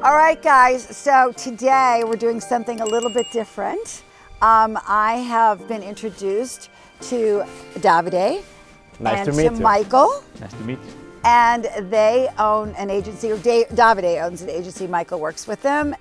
All right, guys, so today we're doing something a little bit different. I have been introduced to Davide and Michael. Nice to meet you. And they own an agency, or Davide owns an agency, Michael works with them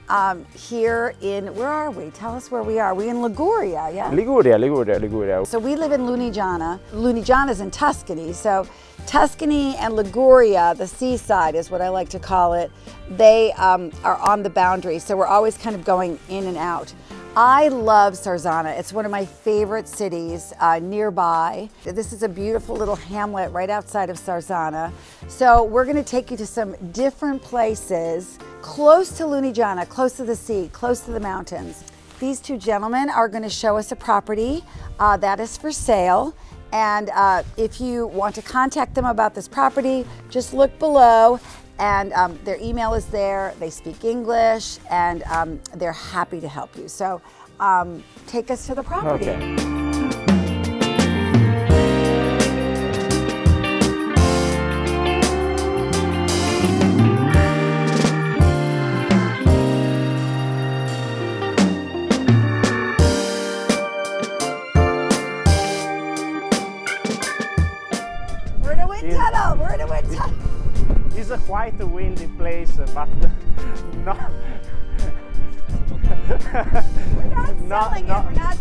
here in, where are we? Tell us where we are. We're in Liguria, yeah? Liguria. So we live in Lunigiana. Lunigiana's in Tuscany. So Tuscany and Liguria, the seaside is what I like to call it, they are on the boundary. So we're always kind of going in and out. I love Sarzana. It's one of my favorite cities nearby. This is a beautiful little hamlet right outside of Sarzana. So we're gonna take you to some different places close to Lunigiana, close to the sea, close to the mountains. These two gentlemen are gonna show us a property that is for sale. And if you want to contact them about this property, just look below. And their email is there, they speak English, and they're happy to help you. So take us to the property. Okay. We're in a wind tunnel, we're in a wind tunnel. It's a quite windy place, but not. We're not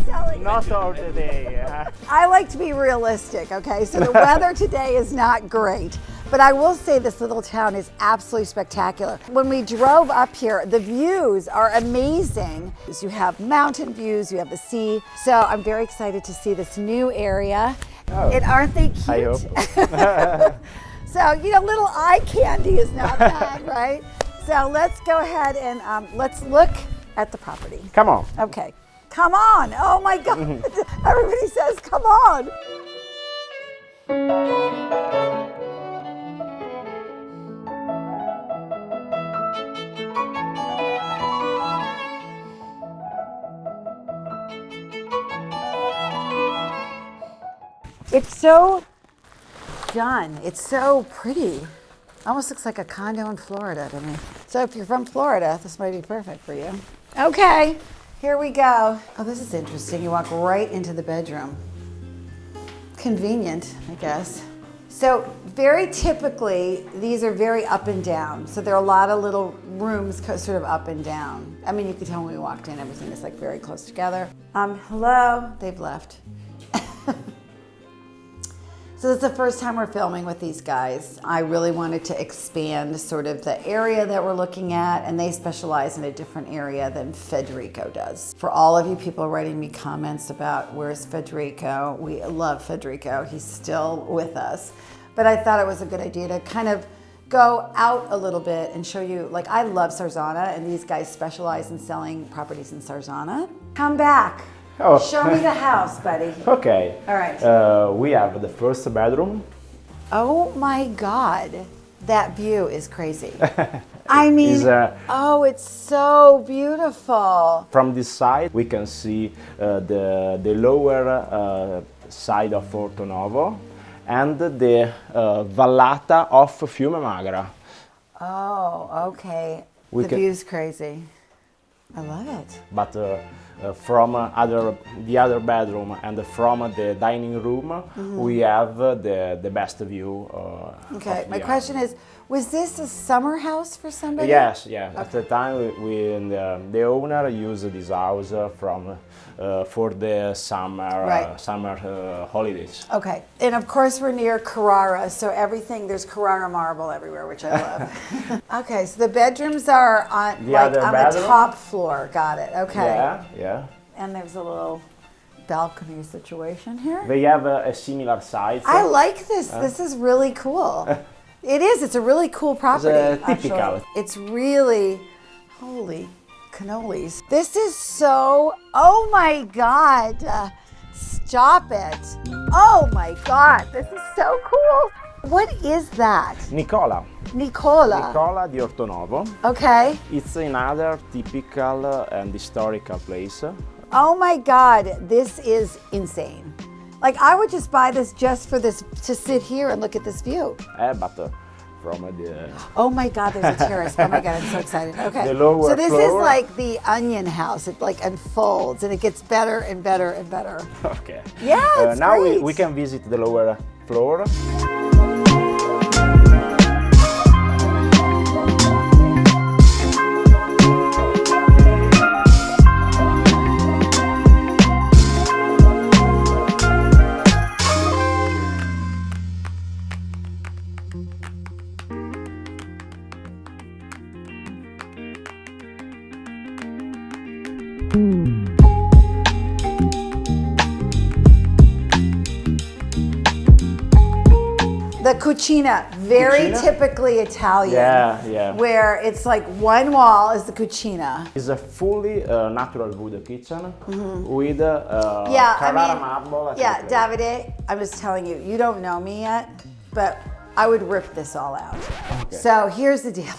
selling it. Not all the day. I like to be realistic, okay? So the weather today is not great, but I will say this little town is absolutely spectacular. When we drove up here, the views are amazing. You have mountain views, you have the sea. So I'm very excited to see this new area. Oh, And aren't they cute? I hope. So, you know, little eye candy is not bad, right? So let's go ahead and let's look at the property. Come on. Okay. Come on. Oh my God. Everybody says, come on. It's so done. It's so pretty. Almost looks like a condo in Florida to me. So if you're from Florida, this might be perfect for you. Okay, here we go. Oh, this is interesting. You walk right into the bedroom. Convenient, I guess. So very typically, these are very up and down. So there are a lot of little rooms sort of up and down. I mean, you could tell when we walked in, everything is like very close together. Hello, they've left. So this is the first time we're filming with these guys. I really wanted to expand sort of the area that we're looking at, and they specialize in a different area than Federico does. For all of you people writing me comments about where's Federico, we love Federico, he's still with us. But I thought it was a good idea to kind of go out a little bit and show you, like I love Sarzana, and these guys specialize in selling properties in Sarzana. Come back. Oh. Show me the house, buddy. Okay. All right. We have the first bedroom. Oh my God, that view is crazy. I mean, oh, it's so beautiful. From this side, we can see the lower side of Ortonovo and the vallata of Fiumemagra. Oh, okay. The view's crazy. I love it. But from the other bedroom and from the dining room, we have the best view. Okay, my question is, was this a summer house for somebody? Yes, yeah. Okay. At the time, the owner used this house for the summer holidays. Okay, and of course we're near Carrara, so there's Carrara marble everywhere, which I love. Okay, so the bedrooms are on the top floor. Got it. Okay. Yeah. And there's a little balcony situation here. They have a similar size. I like this. This is really cool. It is. It's a really cool property. It's typical. Actually. It's really, holy cannolis. This is so, oh my God. Stop it. Oh my God. This is so cool. What is that? Nicola di Ortonovo. Okay. It's another typical and historical place. Oh my God. This is insane. Like I would just buy this just for this, to sit here and look at this view. But from the Oh my God, there's a terrace. Oh my God, I'm so excited. Okay. The lower so this is floor. like the onion house. It like unfolds and it gets better and better and better. Okay. Yeah, it's now great. we can visit the lower floor. The cucina, very Cucina? typically Italian. Yeah. Where it's like one wall is the cucina. It's a fully natural wood kitchen with Yeah, Carrara marble. yeah, Davide, I'm just telling you, you don't know me yet, but I would rip this all out. Okay. So here's the deal.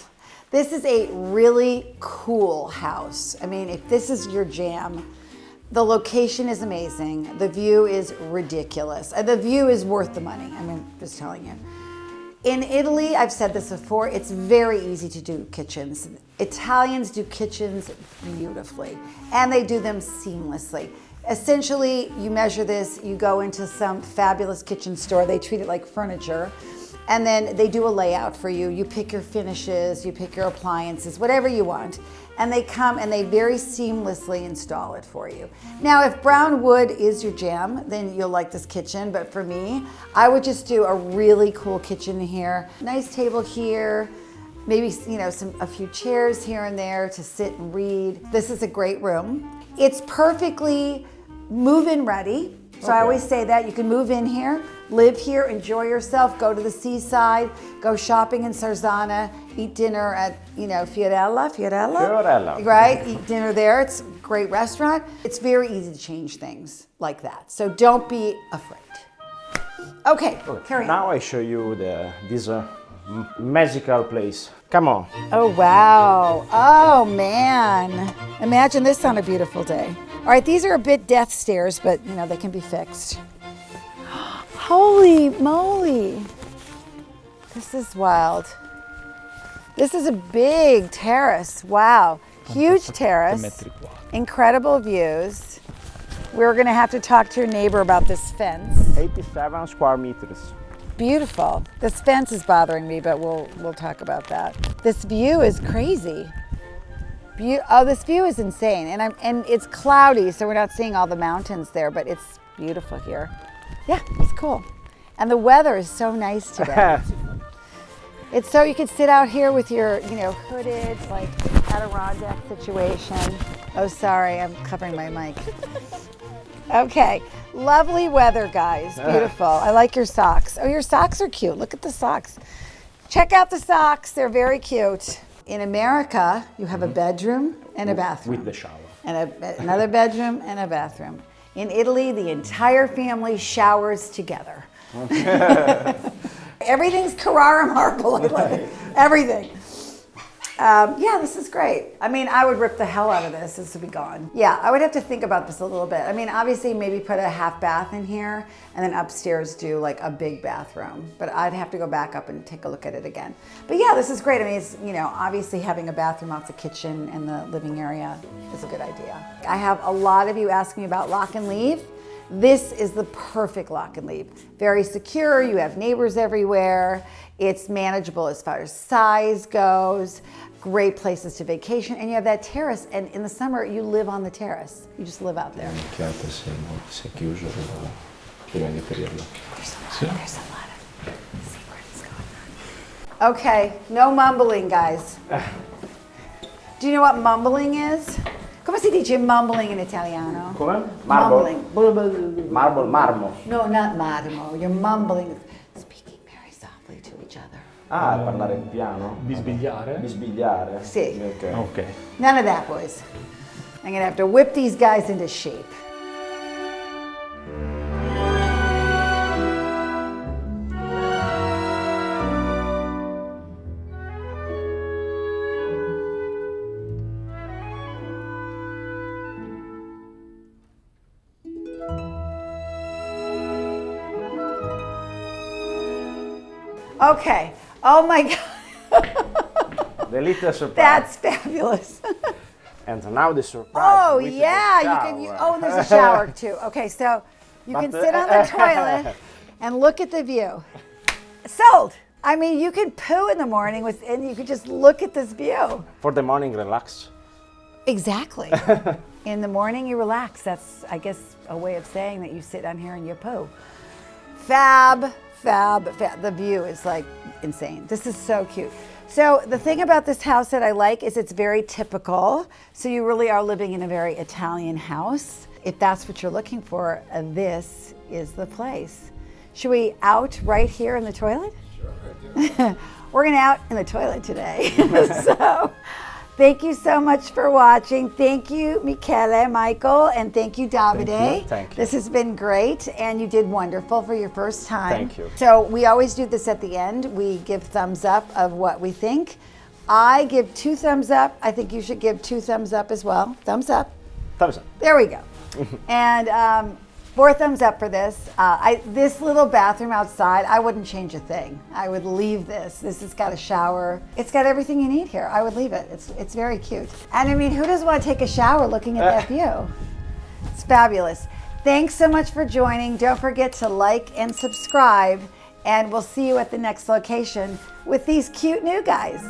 This is a really cool house. I mean, if this is your jam, the location is amazing. The view is ridiculous. The view is worth the money. I mean, just telling you. In Italy, I've said this before, it's very easy to do kitchens. Italians do kitchens beautifully, and they do them seamlessly. Essentially, you measure this, you go into some fabulous kitchen store, they treat it like furniture, and then they do a layout for you. You pick your finishes, you pick your appliances, whatever you want, and they come and they very seamlessly install it for you. Now, if brown wood is your jam, then you'll like this kitchen, but for me, I would just do a really cool kitchen here. Nice table here, maybe a few chairs here and there to sit and read. This is a great room. It's perfectly move-in ready. So I always say that you can move in here, live here, enjoy yourself, go to the seaside, go shopping in Sarzana, eat dinner at, Fiorella, right? Eat dinner there. It's a great restaurant. It's very easy to change things like that. So don't be afraid. Okay, carry on. Now I show you this magical place. Come on. Oh, wow. Oh, man. Imagine this on a beautiful day. All right, these are a bit death stairs, but, they can be fixed. Holy moly. This is wild. This is a big terrace. Wow. Huge terrace. Incredible views. We're going to have to talk to your neighbor about this fence. 87 square meters. Beautiful. This fence is bothering me, but we'll talk about that. This view is crazy. This view is insane, and it's cloudy, so we're not seeing all the mountains there, but it's beautiful here. Yeah, it's cool. And the weather is so nice today. It's so you could sit out here with your, hooded, like Adirondack situation. Oh, sorry, I'm covering my mic. Okay, lovely weather, guys. Beautiful. I like your socks. Oh, your socks are cute. Look at the socks. Check out the socks. They're very cute. In America, you have a bedroom and a bathroom. With the shower. And another bedroom and a bathroom. In Italy, the entire family showers together. Everything's Carrara marble. I love it. Everything. Yeah, this is great. I mean, I would rip the hell out of this. This would be gone. Yeah, I would have to think about this a little bit. I mean, obviously maybe put a half bath in here and then upstairs do like a big bathroom. But I'd have to go back up and take a look at it again. But yeah, this is great. I mean, it's, obviously having a bathroom off the kitchen and the living area is a good idea. I have a lot of you asking me about lock and leave. This is the perfect lock and leave. Very secure, you have neighbors everywhere. It's manageable as far as size goes. Great places to vacation, and you have that terrace, and in the summer you live on the terrace. You just live out there. There's a lot of secrets going on. Okay, no mumbling, guys. Do you know what mumbling is? Come si dice mumbling in Italiano? Come? Mumbling. Marmo. No, not marmo. You're mumbling. Speaking very softly to each other. Ah, parlare piano? Bisbigliare? Bisbigliare? Sì. Okay. None of that, boys. I'm gonna have to whip these guys into shape. Oh my God. The little surprise. That's fabulous. And now the surprise. Oh with the yeah, shower. oh, there's a shower too. Okay, so you can sit on the toilet and look at the view. Sold. I mean, you could poo in the morning and you could just look at this view. For the morning, relax. Exactly. In the morning, you relax. That's, I guess, a way of saying that you sit down here and you poo. Fab, fab, fab. The view is like insane. This is so cute. So the thing about this house that I like is it's very typical. So you really are living in a very Italian house. If that's what you're looking for, this is the place. Should we out right here in the toilet? Sure. We're gonna out in the toilet today. So thank you so much for watching. Thank you, Michael, and thank you, Davide. Thank you. This has been great, and you did wonderful for your first time. Thank you. So we always do this at the end. We give thumbs up of what we think. I give 2 thumbs up. I think you should give 2 thumbs up as well. Thumbs up. Thumbs up. There we go. And 4 thumbs up for this. This little bathroom outside, I wouldn't change a thing. I would leave this. This has got a shower. It's got everything you need here. I would leave it. It's very cute. And I mean, who doesn't want to take a shower looking at that view? It's fabulous. Thanks so much for joining. Don't forget to like and subscribe. And we'll see you at the next location with these cute new guys.